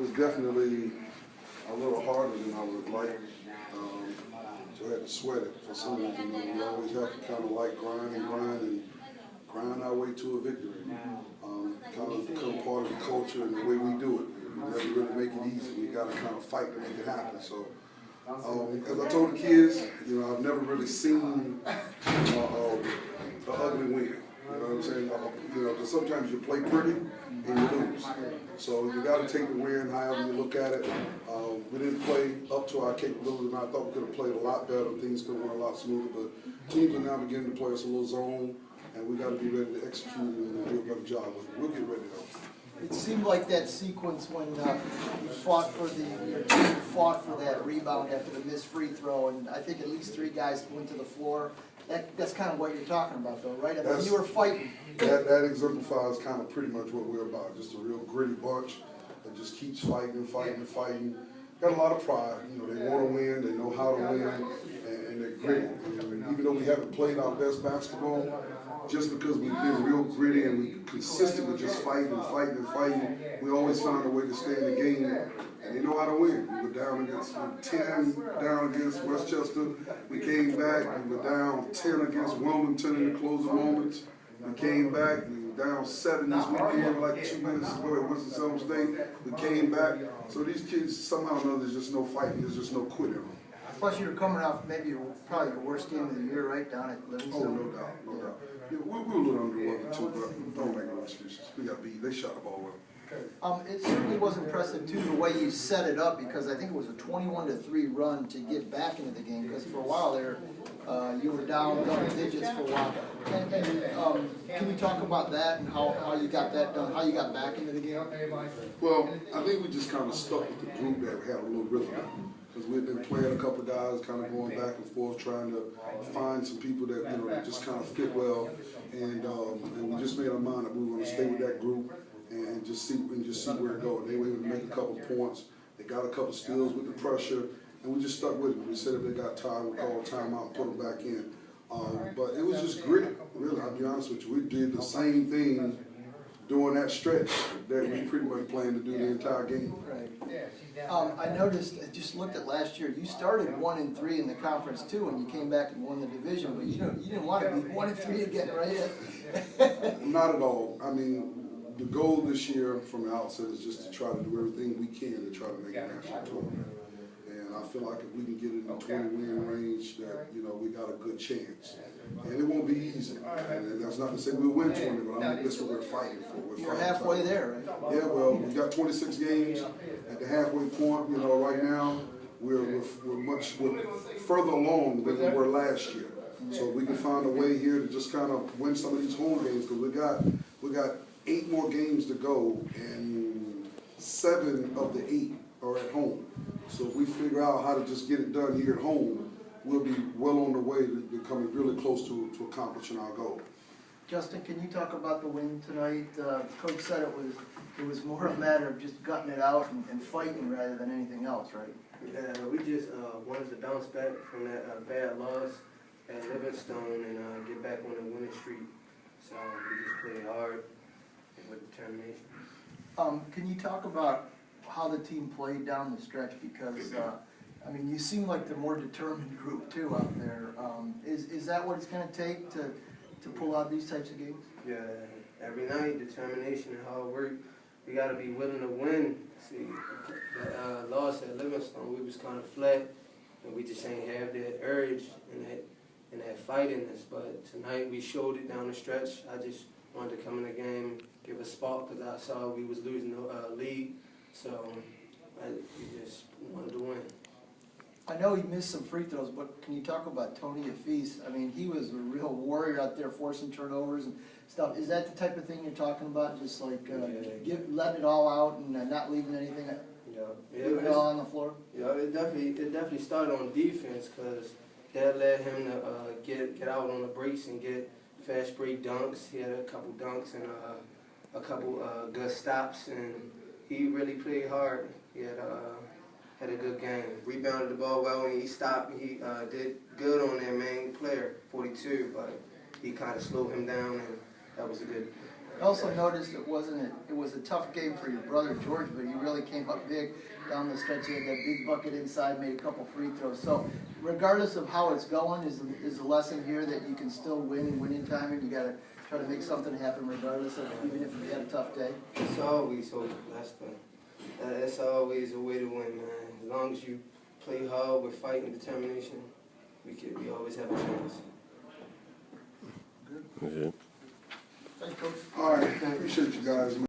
was definitely a little harder than I would like. So I had to sweat it for some reason. We always have to kind of like grind our way to a victory. Kind of become part of the culture and the way we do it. We never really make it easy. We got to kind of fight to make it happen. So, as I told the kids, I've never really seen the ugly win. You know what I'm saying? Because sometimes you play pretty and you lose. So you got to take the win however you look at it. We didn't play up to our capability, and I thought we could have played a lot better. Things could have went a lot smoother, but teams are now beginning to play us a little zone, and we got to be ready to execute and do a better job with it. We'll get ready though. It seemed like that sequence when your team fought for that rebound after the missed free throw, and I think at least 3 guys went to the floor. That's kind of what you're talking about, though, right? I mean, you were fighting. That exemplifies kind of pretty much what we're about. Just a real gritty bunch that just keeps fighting. Got a lot of pride. They want to win. They know how to win, and they're gritty. And even though we haven't played our best basketball, just because we've been real gritty and we consistent with just fighting, we always find a way to stay in the game, and they know how to win. We were down against 10 down against Westchester. We came back. We were down 10 against Wilmington in the closing moments. We came back. We were down 7 this weekend, like 2 minutes ago at Winston-Salem State. We came back. So these kids, somehow or another, there's just no fighting. There's just no quitting. Plus, you were coming off maybe probably your worst game of the year, right, down at Livingston. Oh, no doubt. Yeah, we're a little underwater too, but don't make no excuses. We got beat. They shot the ball well. It certainly was impressive too the way you set it up, because I think it was a 21-3 run to get back into the game. Because for a while there, you were down double digits for a while. And can you talk about that and how you got that done? How you got back into the game? Well, I think we just kind of stuck with the group that had a little rhythm. Because we've been playing a couple of guys, kind of going back and forth, trying to find some people that that just kind of fit well, and we just made our mind that we were going to stay with that group and just see where it goes. They were able to make a couple of points. They got a couple of steals with the pressure, and we just stuck with it. We said if they got tired, we called a timeout and put them back in. But it was just grit. Really, I'll be honest with you. We did the same thing during that stretch that we pretty much planned to do the entire game. Right. I noticed, I just looked at last year, you started 1-3 in the conference too, and you came back and won the division, but you didn't want to be 1-3 again, right? Not at all. I mean, the goal this year from the outset is just to try to do everything we can to try to make a national tournament. And I feel like if we can get in the 20-win range, that we got a good chance. And it won't be easy. And that's not to say we'll win 20, but I mean, that's what we're fighting for. You're halfway there, right? Yeah, well, we got 26 games at the halfway point. Right now we're much further along than we were last year. So we can find a way here to just kind of win some of these home games, because we got 8 more games to go, and 7 of the 8 are at home. So if we figure out how to just get it done here at home, we'll be well on the way to becoming really close to accomplishing our goal. Justin, can you talk about the win tonight? Coach said it was more a matter of just gutting it out and fighting rather than anything else, right? Yeah, we just wanted to bounce back from that bad loss at Livingstone and get back on the winning streak. So we just played hard and with determination. Can you talk about how the team played down the stretch? Because I mean, you seem like the more determined group too out there. Is that what it's going to take to pull out these types of games? Yeah, every night, determination and hard work. We got to be willing to win. See, that loss at Livingstone, we was kind of flat, and we just ain't have that urge and that fight in us. But tonight we showed it down the stretch. I just wanted to come in the game, give a spark, because I saw we was losing the lead. So we just wanted to win. I know he missed some free throws, but can you talk about Tony Afees? I mean, he was a real warrior out there forcing turnovers and stuff. Is that the type of thing you're talking about? Just like letting it all out and not leaving anything, leaving it all on the floor? Yeah, it definitely started on defense, because that led him to get out on the breaks and get fast break dunks. He had a couple dunks and a couple good stops, and he really played hard. He had a good game. Rebounded the ball well, and he stopped. He did good on their main player, 42, but he kind of slowed him down, and that was a good I also noticed it was a tough game for your brother George, but he really came up big down the stretch. He had that big bucket inside, made a couple free throws. So regardless of how it's going, is the lesson here that you can still win and win in time, and you got to try to make something happen regardless of, even if you had a tough day? It's always so. That's always a way to win, man. As long as you play hard with fight and determination, we always have a chance. Good. Yeah. Thanks, Coach. All right, appreciate you guys, man.